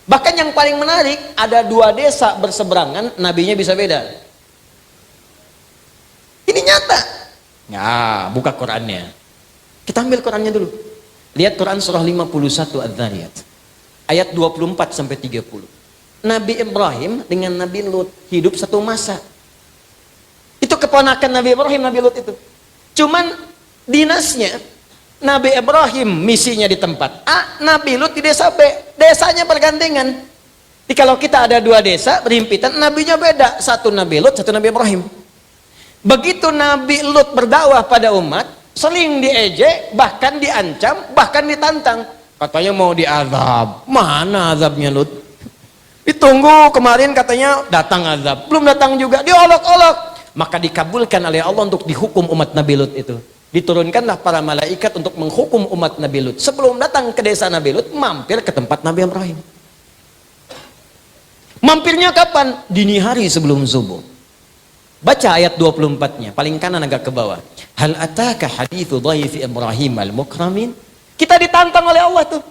Bahkan yang paling menarik, ada 2 desa berseberangan, nabinya bisa beda. Ini nyata. Nah, buka Qurannya. Kita ambil Qurannya dulu. Lihat Quran surah 51 Adz-Dzariyat. Ayat 24 sampai 30. Nabi Ibrahim dengan Nabi Lut hidup satu masa. Itu keponakan Nabi Ibrahim, Nabi Lut itu. Cuman dinasnya Nabi Ibrahim misinya di tempat A, Nabi Lut di desa B. Desanya bergandengan. Jadi kalau kita ada 2 desa berhimpitan, nabinya beda. Satu Nabi Lut, satu Nabi Ibrahim. Begitu Nabi Lut berdakwah pada umat, sering diejek, bahkan diancam, bahkan ditantang. Katanya mau diazab. Mana azabnya Lut? Ditunggu, kemarin katanya datang azab. Belum datang juga, diolok-olok. Maka dikabulkan oleh Allah untuk dihukum umat Nabi Lut itu. Diturunkanlah para malaikat untuk menghukum umat Nabi Lut. Sebelum datang ke desa Nabi Lut, mampir ke tempat Nabi Ibrahim. Mampirnya kapan? Dini hari sebelum subuh. Baca ayat 24-nya, paling kanan agak ke bawah. Hal ataka hadithu dhaifi Ibrahim al-mukramin? Kita ditantang oleh Allah tuh.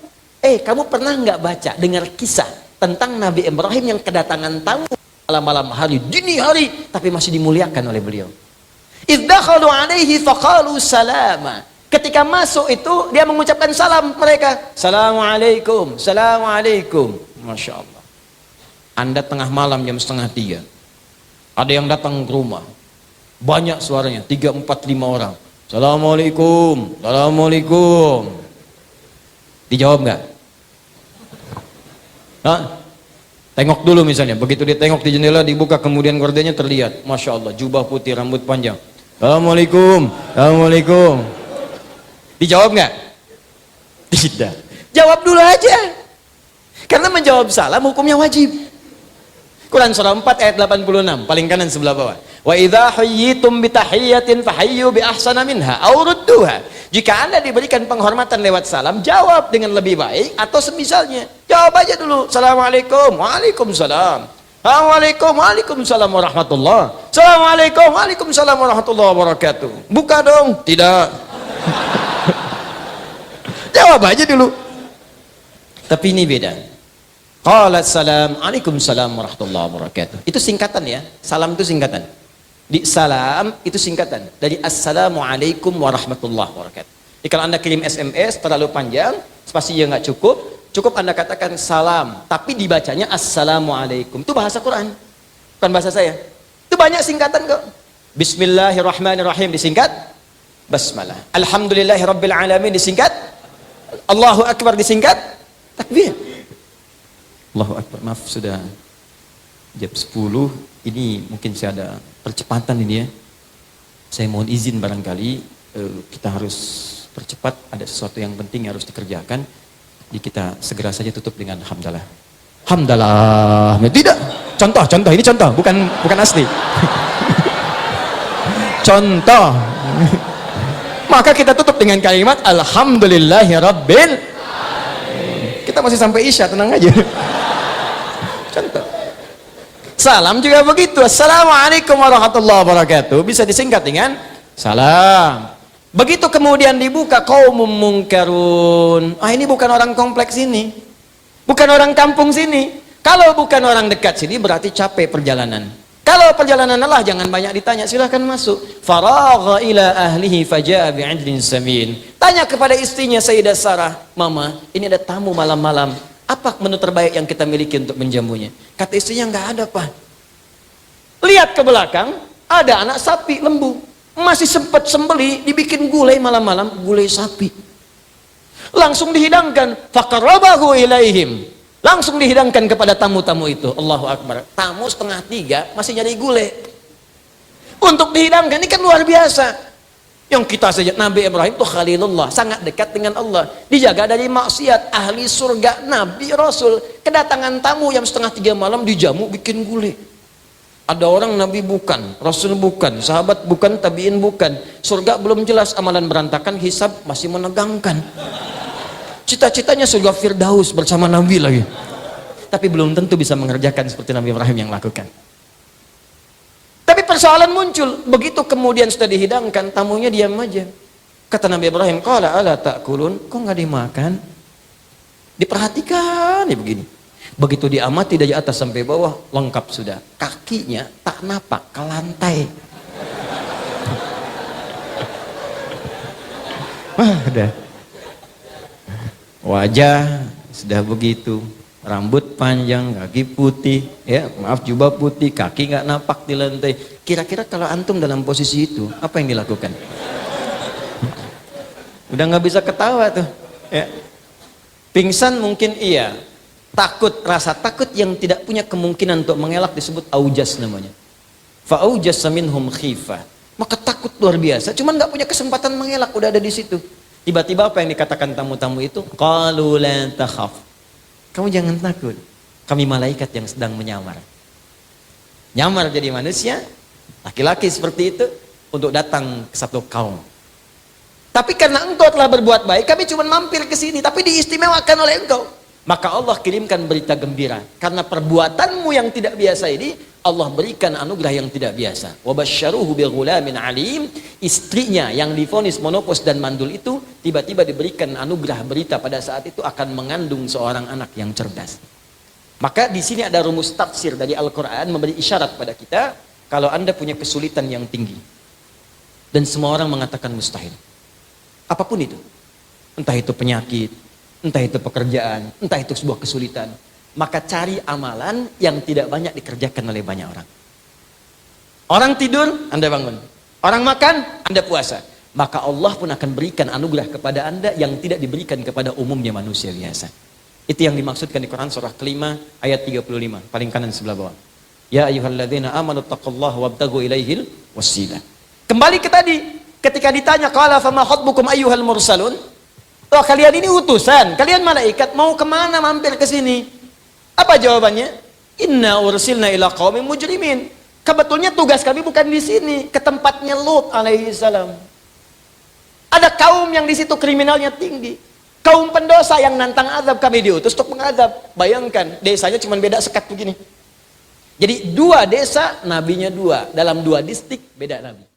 Kamu pernah nggak baca, dengar kisah tentang Nabi Ibrahim yang kedatangan tamu malam-malam hari, dini hari, tapi masih dimuliakan oleh beliau. Iddakhalu alaihi faqalu salama. Ketika masuk itu dia mengucapkan salam mereka. Assalamualaikum, assalamualaikum. Masya Allah. Anda tengah malam jam 2:30. Ada yang datang ke rumah. Banyak suaranya, 3, 4, 5 orang. Assalamualaikum, assalamualaikum. Dijawab nggak? Hah? Tengok dulu misalnya. Begitu dia tengok di jendela, dibuka, kemudian gordenya terlihat. Masya Allah, jubah putih, rambut panjang. Assalamualaikum, assalamualaikum. Dijawab nggak? Tidak. Jawab dulu aja. Karena menjawab salam hukumnya wajib. Quran surah 4 ayat 86, paling kanan sebelah bawah. Wa idza hayyitum bi tahiyyatin fahayyu bi ahsana minha aw rudduha. Jika Anda diberikan penghormatan lewat salam, jawab dengan lebih baik atau semisalnya. Jawab aja dulu. Assalamualaikum. Waalaikumsalam. Assalamualaikum. Waalaikumsalam warahmatullah. Assalamualaikum. Waalaikumsalam warahmatullahi wabarakatuh. Buka dong. Tidak. Jawab aja dulu. Tapi ini beda. Qala salam, Waalaikumsalam warahmatullahi wabarakatuh. Itu singkatan ya. Salam itu singkatan. Di salam itu singkatan dari assalamualaikum warahmatullahi wabarakatuh. Jadi kalau Anda kirim SMS terlalu panjang, spasinya nggak cukup, cukup Anda katakan salam, tapi dibacanya assalamualaikum. Itu bahasa Quran, bukan bahasa saya. Itu banyak singkatan kok. Bismillahirrahmanirrahim disingkat basmalah. Alhamdulillahirabbil alamin disingkat Allahu akbar disingkat takbir. Allahu akbar. Maaf sudah jam 10. Ini mungkin saya ada percepatan ini ya. Saya mohon izin barangkali kita harus percepat, ada sesuatu yang penting yang harus dikerjakan. Jadi kita segera saja tutup dengan hamdalah. Hamdalah. Tidak. Contoh ini contoh, bukan asli. Contoh. Maka kita tutup dengan kalimat alhamdulillahirabbil. Kita masih sampai Isya, tenang aja. Contoh. Salam juga begitu. Assalamualaikum warahmatullahi wabarakatuh. Bisa disingkat dengan salam. Begitu kemudian dibuka qaumum munkarun. Ini bukan orang kompleks ini. Bukan orang kampung sini. Kalau bukan orang dekat sini berarti capek perjalanan. Kalau perjalanan Allah jangan banyak ditanya, silahkan masuk. Faragha ila ahlihi faja'a bi'idlin samin. Tanya kepada istrinya Sayyidah Sarah, "Mama, ini ada tamu malam-malam. Apa menu terbaik yang kita miliki untuk menjamunya?" Kata istrinya, "Nggak ada, Pak." Lihat ke belakang, ada anak sapi lembu. Masih sempat sembeli, dibikin gulai malam-malam, gulai sapi. Langsung dihidangkan, faqarrabahu ilaihim. Langsung dihidangkan kepada tamu-tamu itu. Allahu Akbar. Tamu 2:30 masih nyari gulai. Untuk dihidangkan, ini kan luar biasa. Yang kita saja, Nabi Ibrahim itu Khalilullah, sangat dekat dengan Allah, dijaga dari maksiat, ahli surga, Nabi Rasul. Kedatangan tamu yang 2:30 malam dijamu bikin gulai. Ada orang Nabi bukan, Rasul bukan, sahabat bukan, tabiin bukan, surga belum jelas, amalan berantakan, hisab masih menegangkan. Cita-citanya surga Firdaus bersama Nabi lagi. Tapi belum tentu bisa mengerjakan seperti Nabi Ibrahim yang lakukan. Tapi persoalan muncul, begitu kemudian sudah dihidangkan, tamunya diam aja. Kata Nabi Ibrahim, qala ala ta'kulun, kok nggak dimakan? Diperhatikan ya begini. Begitu diamati dari atas sampai bawah, lengkap sudah. Kakinya tak napak ke lantai. Wah, udah. Wajah sudah begitu, rambut panjang, kaki putih, ya maaf jubah putih, kaki nggak napak di lantai. Kira-kira kalau antum dalam posisi itu, apa yang dilakukan? Udah nggak bisa ketawa tuh. Ya. Pingsan mungkin iya, takut, rasa takut yang tidak punya kemungkinan untuk mengelak disebut aujas namanya. Fa'aujas minhum khifah. Maka takut luar biasa, cuman nggak punya kesempatan mengelak, udah ada di situ. Tiba-tiba apa yang dikatakan tamu-tamu itu? Qalu la takhaf. Kamu jangan takut. Kami malaikat yang sedang menyamar. Nyamar jadi manusia, laki-laki seperti itu untuk datang ke satu kaum. Tapi karena engkau telah berbuat baik, kami cuma mampir ke sini, tapi diistimewakan oleh engkau. Maka Allah kirimkan berita gembira. Karena perbuatanmu yang tidak biasa ini, Allah berikan anugerah yang tidak biasa. Wabasyaruhu bighulamin alim. Istrinya yang divonis monopos dan mandul itu tiba-tiba diberikan anugerah berita pada saat itu akan mengandung seorang anak yang cerdas. Maka di sini ada rumus tafsir dari Al-Quran memberi isyarat pada kita kalau Anda punya kesulitan yang tinggi dan semua orang mengatakan mustahil. Apapun itu, entah itu penyakit, entah itu pekerjaan, entah itu sebuah kesulitan, maka cari amalan yang tidak banyak dikerjakan oleh banyak orang. Orang tidur, Anda bangun. Orang makan, Anda puasa. Maka Allah pun akan berikan anugerah kepada Anda yang tidak diberikan kepada umumnya manusia biasa. Itu yang dimaksudkan di Quran surah kelima ayat 35, paling kanan sebelah bawah. Ya ayyuhalladzina amanu taqullaha wabtagu ilaihil wasilah. Kembali ke tadi, ketika ditanya qala fama khatbukum ayyuhal mursalun? Oh, kalian ini utusan, kalian malaikat mau kemana mampir ke sini? Apa jawabannya? Inna ursilna ila qaumin mujrimin. Sebetulnya tugas kami bukan di sini, ke tempatnya Lut alaihi salam. Ada kaum yang di situ kriminalnya tinggi. Kaum pendosa yang nantang azab, kami diutus untuk mengadab. Bayangkan, desanya cuma beda sekat begini. Jadi dua desa, nabinya dua. Dalam dua distrik, beda nabi.